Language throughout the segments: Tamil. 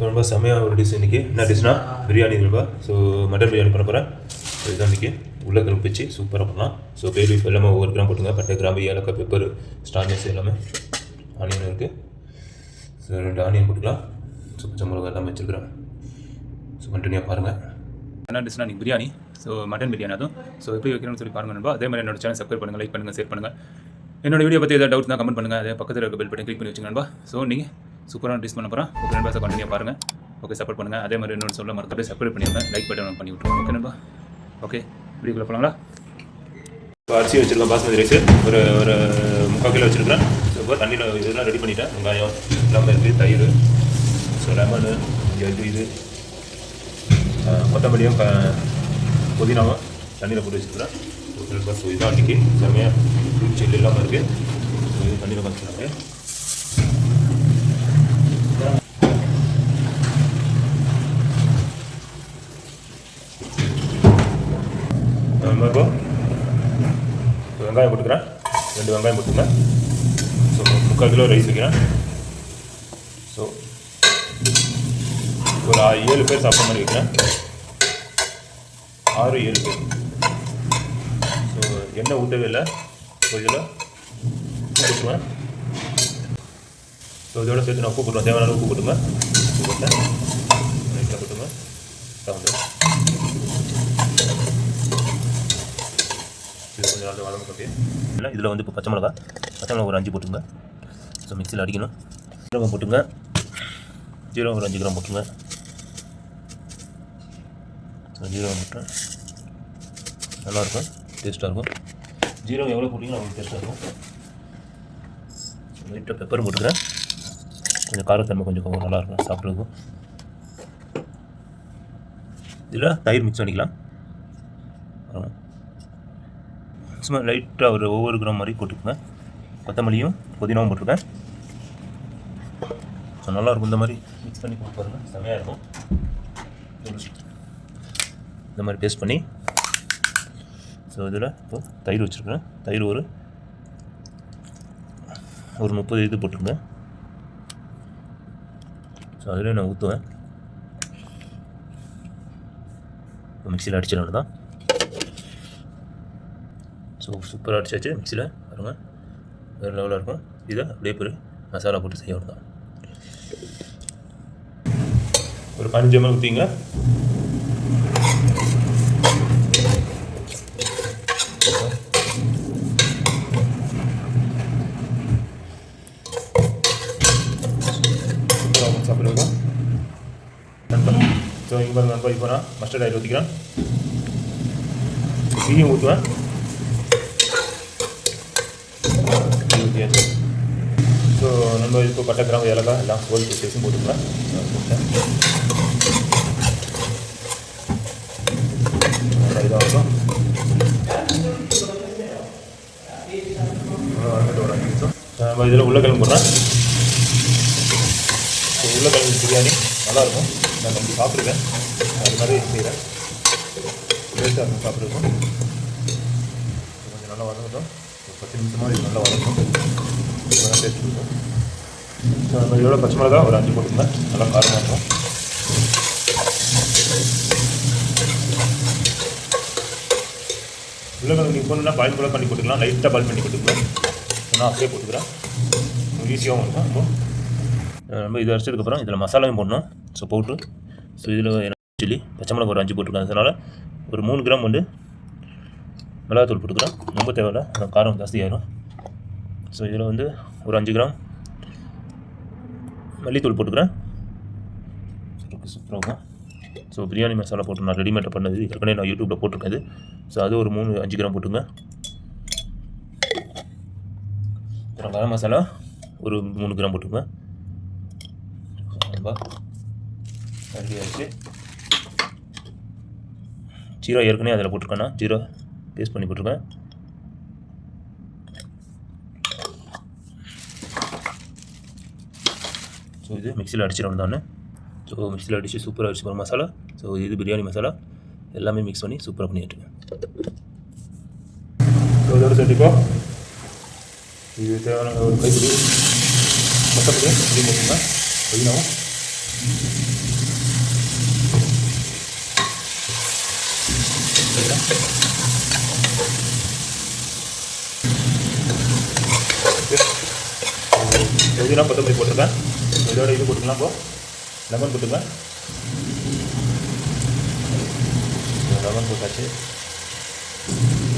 ரொம்ப செம்மையாக ஒரு டிஷ் இன்றைக்கி. என்ன டிஷ்னா பிரியாணி ரொம்ப. ஸோ மட்டன் பிரியாணி பண்ண போகிறேன். ஸோ இதுதான் இன்றைக்கி உருளைக்கிழங்கு வச்சு சூப்பராக பண்ணலாம். ஸோ பே லீஃப் எல்லாமே ஒவ்வொரு கிராம் போட்டுங்க. பட்டை, கிராம்பு, ஏலக்காய், பெப்பர், ஸ்டார்னஸ் எல்லாமே. ஆனியன் இருக்குது. ஸோ 2 ஆனியன் போட்டுக்கலாம். ஸோ பச்சை மிளகா எல்லாமே வச்சுருக்கிறேன். ஸோ கண்டினியூவாக பாருங்கள். என்ன டிஷ்னா நீங்கள் பிரியாணி. ஸோ மட்டன் பிரியாணி அதுவும். ஸோ எப்படி வைக்கணும்னு சொல்லி பாருங்கள் நண்பா. அதே மாதிரி என்னோட சேனல் சப்ஸ்கிரைப் பண்ணுங்கள், லைக் பண்ணுங்கள், ஷேர் பண்ணுங்கள். என்னோட வீடியோ பற்றி ஏதாவது டவுட்னா கமெண்ட் பண்ணுங்கள். அதே பக்கத்தில் இருக்க பெல் பட்டன் கிளிக் பண்ணி வச்சுங்க நண்பா. ஸோ நீங்கள் சூப்பரான டிஷ் பண்ண போகிறேன். ஓகே நண்பா, ஸோ கண்டினியூவாக பாருங்கள். ஓகே, சப்போர்ட் பண்ணுங்கள். அதே மாதிரி இன்னொரு சொல்ல மறந்துட்டு சப்ஸ்கிரைப் பண்ணிடுங்க, லைக் பட்டன் பண்ணி விட்ருவோம். ஓகே நண்பா. ஓகே, வீடியோக்குள்ளே போகலாங்களா? இப்போ அரிசி வச்சுருக்கேன், பாஸ்மதி ரைஸ் ஒரு 3/4 கிலோ வச்சுருக்கிறேன். ஸோ இப்போ தண்ணியில் இதெல்லாம் ரெடி பண்ணிவிட்டேன். வெங்காயம் எல்லாமே இருக்குது, தயிர், ஸோ லெமனு, இது கொத்தமல்லியும் புதினாவும் தண்ணியில் போட்டு வச்சுருக்கிறேன். ஸோ இதான் அன்றைக்கி செம்மையாக ஃப்ரூட் செல்லி இல்லாமல் இருக்குது. ஸோ இது தண்ணியில் வச்சுருக்காங்க. வெங்காயம் போட்டுக்கிறேன், 2 வெங்காயம் போட்டுக்கிறேன். ஸோ 3/4 கிலோ ரைஸ் வைக்கிறேன். ஸோ ஒரு 7 பேர் சாப்பிட்ற மாதிரி வைக்கிறேன். 6-7 பேர். ஸோ எண்ணெய் ஊற்றவே இல்லை. ஸோ இதில் உப்பு போட்டுருவேன். ஸோ இதோட சேர்த்து நான் உப்பு போட்டுருவேன். தேவையான உப்பு போட்டுங்க. உப்பு போட்டேன், ரைட்டில் போட்டுங்க. தகுந்த கொஞ்சம் நாள் வளர்ந்து கட்டியே இல்லை. இதில் வந்து இப்போ பச்சை மிளகா ஒரு 5 போட்டுங்க. ஸோ மிக்சியில் அடிக்கணும். ஜீரகம் போட்டுங்க. ஜீரகம் ஒரு 5 கிராம் போட்டுங்க. ஸோ ஜீரகம் போட்டேன், நல்லாயிருக்கும், டேஸ்ட்டாக இருக்கும். ஜீரகம் எவ்வளோ போட்டிங்கன்னா அவ்வளோ டேஸ்ட்டாக இருக்கும். லைட்டாக பெப்பரும் போட்டுக்கிறேன். கொஞ்சம் காரத்தன்மை கொஞ்சம் நல்லாயிருக்கும் சாப்பிட்றதுக்கும். இதில் தயிர் மிக்ஸ் பண்ணிக்கலாம். சும்மா லைட்டாக ஒரு ஒவ்வொரு கிராம் மாதிரி போட்டுக்கோங்க. கொத்தமல்லியும் புதினாவும் போட்டிருக்கேன். ஸோ நல்லாயிருக்கும். இந்த மாதிரி மிக்ஸ் பண்ணி போட்டு பாருங்கள், செம்மையாக இருக்கும். இந்த மாதிரி பேஸ்ட் பண்ணி ஸோ இதில் இப்போது தயிர் வச்சுருக்கேன். தயிர் ஒரு 30 இது போட்டுருங்க. ஸோ அதில் நான் ஊற்றுவேன். இப்போ மிக்சியில் அடிச்சிட தான். ஸோ சூப்பராக அடிச்சாச்சு மிக்சியில். பாருங்கள், வேறு லெவலாக இருக்கும். இதை அப்படியே மசாலா போட்டு செய்ய தான். ஒரு 15 ml ஊற்றிங்க. சாப்பிடுவோம் நண்பா. ஸோ இங்கே பாருங்கள் நண்பா, இப்போ நான் மஸ்டர்ட் ஆயில் ஊற்றிக்கிறேன். கீயும் ஊற்றுவேன். ஸோ நம்ம இப்போ பட்டை, கிராம்பு, ஏலக்காய் எல்லாம் ஹோல் பீஸஸும் போட்டுக்கலாம். இதாக இருக்கும். ஒரு 5 நிமிஷம் நம்ம இதில் உருளைக்கிழங்கு போடுறேன். ஸோ உருளைக்கிழங்கு பிரியாணி நல்லாயிருக்கும். நான் கொஞ்சம் சாப்பிட்ருக்கேன், அது மாதிரி செய்கிறேன். டேஸ்ட்டாக இருக்கும் சாப்பிட்ருக்கோம். கொஞ்சம் நல்லா வதங்கட்டும். ஒரு 10 நிமிஷமாக இது நல்லா வதங்கும். டேஸ்ட் இருக்கும். ஸோ நம்ம இதோட பச்சை மிளகா ஒரு 5 போட்டுங்க. நல்லா காரமாக இருக்கும். உருளைக்கிழங்கு நீங்கள் போடணுன்னா பாயில் கூட பண்ணி போட்டுக்கலாம். லைட்டாக பாயில் பண்ணி போட்டுக்கலாம். நான் அப்படியே போட்டுக்கிறேன், ஈஸியாகவும் இருக்கும். இப்போ நம்ம இதை அரைச்சதுக்கப்புறம் இதில் மசாலாவும் போடணும். So powder. ஸோ இதில் சில்லி, பச்சை மிளகா ஒரு 5 போட்டுருக்கேன். அதனால் ஒரு 3 கிராம் வந்து மிளகாத்தூள் போட்டுக்கிறேன். ரொம்ப தேவையில்லை, காரம் ஜாஸ்தி ஆயிடும். ஸோ இதில் வந்து ஒரு 5 கிராம் மல்லித்தூள் போட்டுக்கிறேன். சூப்பராக இருக்கும். ஸோ பிரியாணி மசாலா போட்டு நான் ரெடிமேடாக பண்ணது, ஏற்கனவே நான் யூடியூப்பில் போட்டிருக்கேன் அது. ஸோ அது ஒரு 5 கிராம் போட்டுங்க. அப்புறம் கரம் மசாலா ஒரு 3 கிராம் போட்டுங்க. ரெடி ஆகிடுச்சு. ஜீரா ஏற்கனவே அதில் போட்டிருக்கேன்னா ஜீரா பேஸ்ட் பண்ணி போட்டிருக்கேன். ஸோ இது மிக்சியில் அடிச்சிடணும் தானே. ஸோ மிக்சியில் அடித்து சூப்பராக அடிச்சு போகிற மசாலா. ஸோ இது பிரியாணி மசாலா எல்லாமே மிக்ஸ் பண்ணி சூப்பராக பண்ணிட்டுருங்க. ஸோ இதோட சேர்த்துக்கோ இது தேவையான ஒரு கைப்பிடி மொத்தப்படி இப்படி போட்டுங்க. புதினாவும் புதினா கொத்தமல்லி போட்டிருக்கேன். இதோட இது போட்டுக்கலாம். இப்போ லெமன் போட்டுக்கலாம். லெமன் போட்டாச்சு.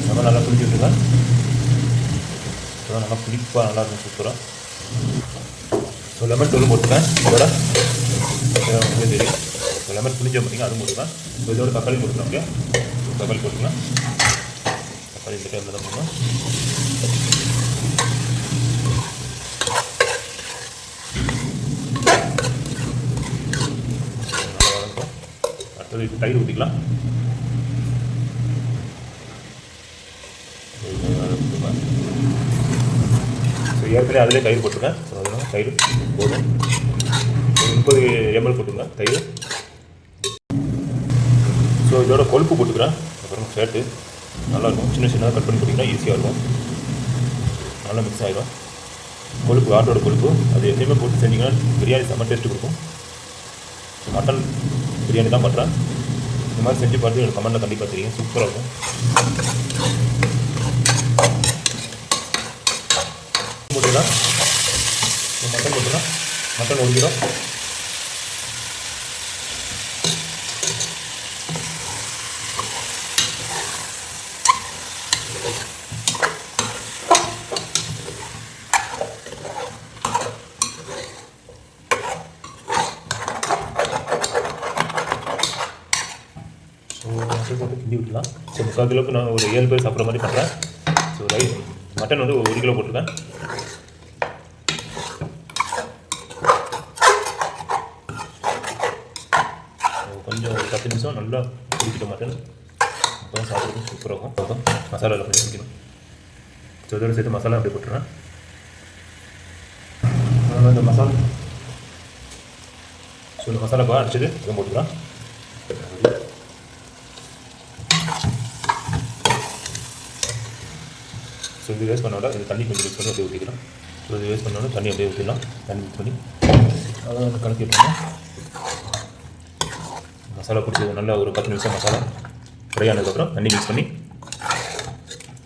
லெமன் நல்லா புளிச்சு விட்டுருக்கேன். நல்லா புளிப்பாக நல்லாயிருக்கும் சூப்பராக. ஸோ லெமன் தூள் போட்டுருக்கேன். இதோட தெரியும் லெமன் புளிஞ்ச பார்த்தீங்கன்னா அதுவும் போட்டுருக்கேன். இதோட தக்காளி போட்டுருக்கேன். தக்காளி போட்டுக்கலாம். தக்காளி இந்த டைமில் தான் போடணும். அடுத்தது இது தயிர் ஊற்றிக்கலாம். ஸோ ஏற்கனவே அதிலே தயிர் போட்டுருக்கேன். ஸோ அதனால் தயிர் போதும். 30 ml போட்டுங்க தயிர். ஸோ இதோட கொழுப்பு போட்டுக்கிறேன். அப்புறம் ஃபேட்டு நல்லாயிருக்கும். சின்ன சின்னதாக கட் பண்ணி போட்டிங்கன்னா ஈஸியாக இருக்கும். நல்லா மிக்ஸ் ஆகிடும். கொழுப்பு ஆட்டோட கொழுப்பு அது எதுவுமே போட்டு செஞ்சிங்கன்னா பிரியாணி செம்ம டேஸ்ட்டு கொடுக்கும். மட்டன் பிரியாணி தான் பண்ணுறேன். இந்த மாதிரி செஞ்சு பார்த்து எனக்கு கமெண்ட்டில் கண்டிப்பாக தெரியும். சூப்பராக இருக்கும். போட்டுக்கலாம். மட்டன் போட்டுக்கலாம். மட்டன் ஒழிக்கிறோம். போட்டு கிண்டி விட்டுலாம். ஸோ 3/4 கிலோக்கு நான் ஒரு 7 பேர் சாப்பிட்ற மாதிரி பண்ணுறேன். ஸோ ரைஸ் மட்டன் வந்து 1 கிலோ போட்டிருக்கேன். கொஞ்சம் ஒரு 10 நிமிஷம் நல்லா குடிக்கிட்ட மட்டன் அப்போ சாப்பிட்றது சூப்பராக இருக்கும். அப்புறம் மசாலாவில் கொஞ்சம் குடிக்கணும். ஸோ இதோட சேர்த்து மசாலா அப்படியே போட்டுறேன். இந்த மசாலா ஸோ இந்த மசாலாக்காக அடிச்சது இதை போட்டுக்கலாம். ஸோ இது வேஸ்ட் பண்ணோட இது தண்ணி கொஞ்சம் மிக்ஸ் பண்ணி அப்படியே ஊற்றிக்கலாம். ஸோ இது வேஸ்ட் பண்ணோட தண்ணி அப்படியே ஊற்றிடலாம். தண்ணி மிக்ஸ் பண்ணி அதை வந்து கலக்கி விட்டுருங்க. மசாலா பிடிச்சது நல்லா ஒரு 10 நிமிஷம் மசாலா ஃப்ரை ஆனதுக்கப்புறம் தண்ணி மிக்ஸ் பண்ணி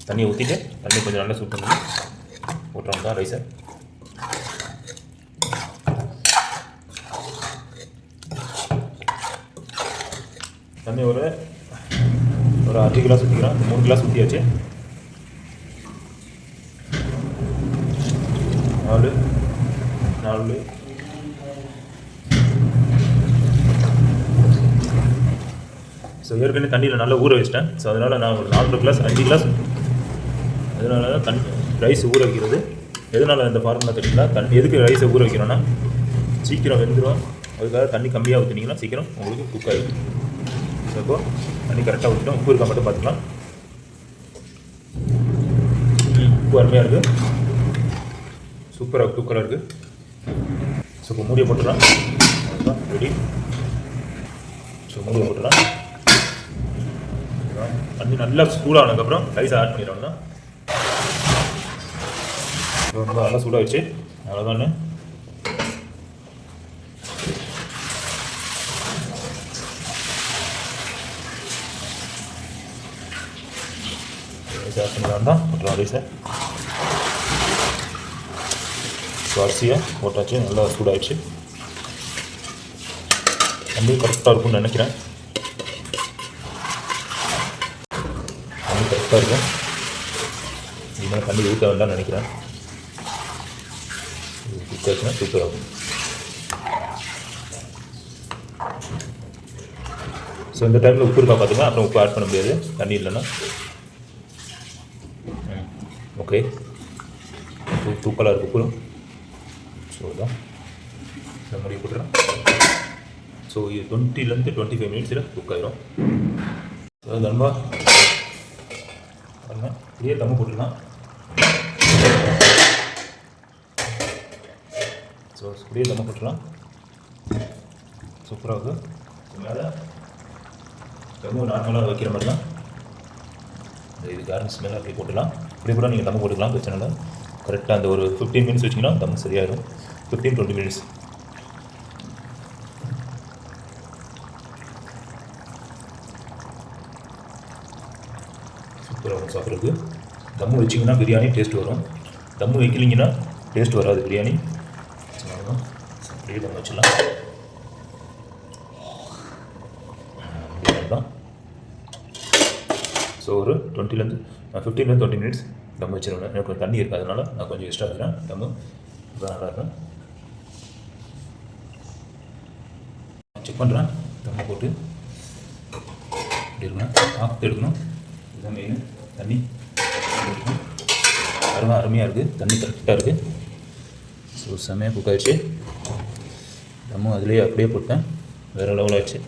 தண்ணியை ஊற்றிட்டு தண்ணி கொஞ்சம் நல்லா சூட் பண்ணி போட்டுறோம் தான் ரைஸை. தண்ணி ஒரு 5 கிளாஸ் ஊற்றிக்கிறோம். 3 கிளாஸ் ஊற்றியாச்சு. 4 ஸோ ஏற்கனவே தண்ணியில் நல்லா ஊற வச்சிட்டேன். ஸோ அதனால் நான் ஒரு 4 கிளாஸ் 5 கிளாஸ் அதனால தான் ரைஸ் ஊற வைக்கிறது. எதனால் இந்த ஃபார்முலா தெரியுங்களா? எதுக்கு ரைஸை ஊற வைக்கிறோன்னா சீக்கிரம் வெந்துடும். அதுக்காக தண்ணி கம்மியாக ஊற்றினீங்கன்னா சீக்கிரம் உங்களுக்கு குக் ஆகிடும். ஸோ இப்போ தண்ணி கரெக்டாக ஊற்றிட்டோம். உப்பு இருக்கா மட்டும் பார்த்துக்கலாம். உப்பு அருமையாக இருக்குது. சூப்பராக தூக்கலாக இருக்குது. ஸோ இப்போ மூடியை போட்டுடலாம். அதுதான் ரெடி. ஸோ மூடியை போட்டுடலாம். தண்ணி நல்லா சூடானதுக்கப்புறம் ரைஸை ஆட் பண்ணிடுவோம்னா ரொம்ப நல்லா சூடாக வச்சு அவ்வளோதானே. ரைஸ் ஆட் பண்ணிடலாம் தான் போட்டுருவோம் ரைஸை. ஸோ அரிசியாக போட்டாச்சு. நல்லா சூடாகிடுச்சு. தண்ணி கரெக்டாக இருக்கும்னு நினைக்கிறேன். தண்ணி கரெக்டாக இருக்கும். இதுமாதிரி தண்ணி ஊற்ற வேண்டாம்னு நினைக்கிறேன். குக்காச்சுன்னா சூப்பராக இருக்கும். ஸோ இந்த டைமில் உப்பு இருக்கா பார்த்துங்க. அப்புறம் உப்பு ஆட் பண்ண முடியாது தண்ணி இல்லைன்னா. ஓகே தூக்கலாக இருக்குது உப்பு. ஸோ தான் இந்த மாதிரி போட்டுறேன். ஸோ இது 20 to 25 மினிட்ஸில் குக் ஆகிடும். ஸோ தம்பா இப்படியே தம்மு போட்டுடலாம். ஸோ இப்படியே தம்மு போட்டுடலாம். சூப்பராக இருக்குது. மேலே தம்மு நார்மலாக வைக்கிற மாதிரி தான். இது கார்னிஷ் மேலே அப்படியே போட்டுடலாம். இப்படி கூட நீங்கள் தம்மு போட்டுக்கலாம், பிரச்சனை இல்லை. கரெக்டாக அந்த ஒரு 15 மினிட்ஸ் வச்சிங்கன்னா தம்மு சரியாயிடும். 15-20 மினிட்ஸ். சூப்பராக இருக்கும் சாப்பிட்றதுக்கு. தம்மு வச்சிங்கன்னா பிரியாணி டேஸ்ட் வரும், தம்மு வைக்கலிங்கன்னா டேஸ்ட் வராது பிரியாணி. அப்படியே தம்மு வச்சிடலாம். தான் ஸோ ஒரு 15-20 மினிட்ஸ் தம் வச்சிருவேன். எனக்கு கொஞ்சம் தண்ணி இருக்காதனால நான் கொஞ்சம் எக்ஸ்ட்ரா வைக்கிறேன். தம்மு இப்போ நல்லாயிருக்கும். செக் பண்ணுறேன். தம்மை போட்டு இப்படி இருக்கணும், பார்த்து எடுக்கணும். இதுதான் மெயின். தண்ணி அருமையாக இருக்குது, தண்ணி கரெக்டாக இருக்குது. ஸோ செம்மையாக குக் ஆகிடுச்சு. தம்மும் அதுலேயே அப்படியே போட்டேன், வேறு லெவல் ஆகிடுச்சு.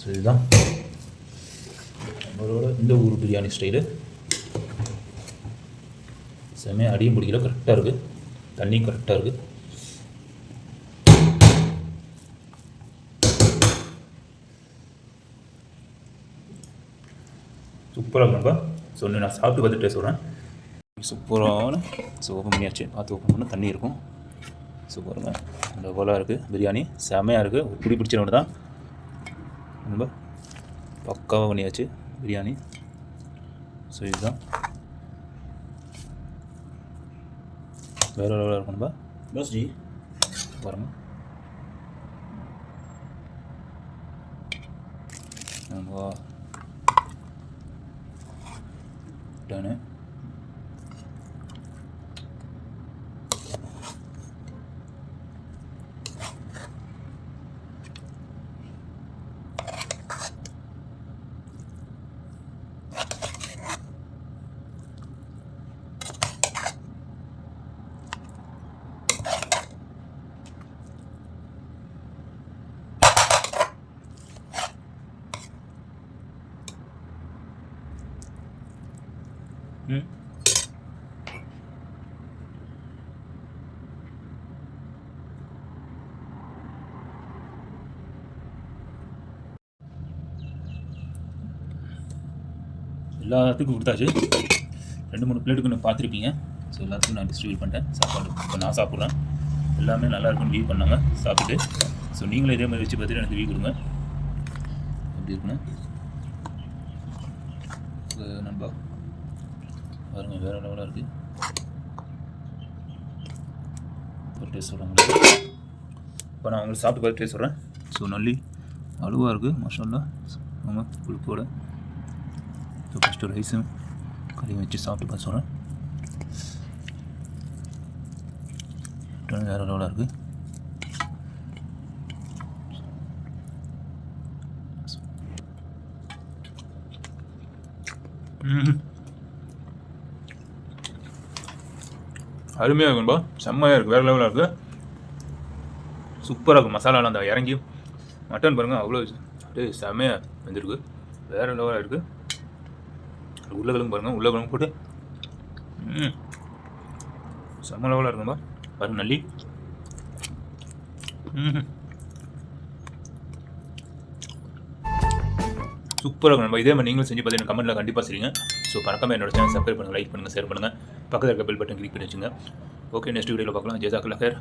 ஸோ இதுதான் நம்மளோட இந்த ஊர் பிரியாணி ஸ்டைலு. செம்மையாக அடியும் பிடிக்கல, கரெக்டாக இருக்குது, தண்ணியும் கரெக்டாக இருக்குது. சூப்பராக இருக்கும்ப்பா. ஸோ நான் சாப்பிட்டு பார்த்துட்டே சொல்கிறேன். சூப்பரான ஓப்பன் பண்ணியாச்சு. பார்த்து ஓப்பன் பண்ண தண்ணி இருக்கும். சூப்பராக அந்த போலாக இருக்குது பிரியாணி, செம்மையாக இருக்குது. ஒரு பிடி பிடிச்ச ஒன்று தான், ரொம்ப பக்காவாக பண்ணியாச்சு பிரியாணி. ஸோ இதுதான் வேறு லெவலாக இருக்கணும்பா. பஸ் ஜி பாருங்க. டனு எல்லாத்துக்கும் கொடுத்தாச்சு. 2-3 பிளேட்டுக்கு நான் பார்த்துருப்பீங்க. ஸோ எல்லாத்துக்கும் நான் டிஸ்ட்ரிபியூட் பண்ணிட்டேன் சாப்பாடு. இப்போ நான் சாப்பிட்றேன். எல்லாமே நல்லா இருக்குன்னு வியூ பண்ணாங்க சாப்பிட்டு. ஸோ நீங்களும் இதே மாதிரி வச்சு பார்த்துட்டு எனக்கு வியூ கொடுங்க எப்படி இருக்குன்னு. நண்பா பாருங்கள், வேறு லெவலாக இருக்குது. ஒரு டேஸ்ட் சொல்கிறாங்க. இப்போ நான் உங்களுக்கு சாப்பிட்டு பார்த்து டேஸ்ட் சொல்கிறேன். ஸோ நல்லி அழுவாக இருக்குது மாஷாஅல்லாஹ். அவங்க புளிப்போட. ஸோ ஃபஸ்ட்டு ரைஸும் கறியும் வச்சு சாப்பிட்டு பார்த்து சொல்கிறேன். வேறு லெவலாக இருக்குது. அருமையாக இருக்கும்பா, செம்மையாக இருக்குது, வேறு லெவலாக இருக்குது. சூப்பராக இருக்கும். மசாலாலாம் அந்த இறங்கி மட்டன் பாருங்கள், அவ்வளோ அப்படியே செம்மையாக வந்துருக்கு, வேறு லெவலாக இருக்குது. உருளைக்கிழங்கு பாருங்கள், உருளைக்கிழங்கு போட்டு செம்ம லெவலாக இருக்கும்பா. பாருங்கள் நல்லி. சூப்பராக இருக்கும். நம்ம இதே மாதிரி நீங்களும் செஞ்சு பார்த்து எனக்கு கமெண்ட்டில் கண்டிப்பாக செய்யுங்க. ஸோ பறக்காமல் என்னோட சேனல் சப்ஸ்கிரைப் பண்ணுங்கள், லைக் பண்ணுங்கள், ஷேர் பண்ணுங்கள், பக்கத்தில் இருக்க பெல் பட்டன் கிளிக் பண்ணி வச்சுங்க. ஓகே, நெக்ஸ்ட் வீடியோவில் பார்க்கலாம். ஜஸாக்கல்லாஹ் ஹைர்.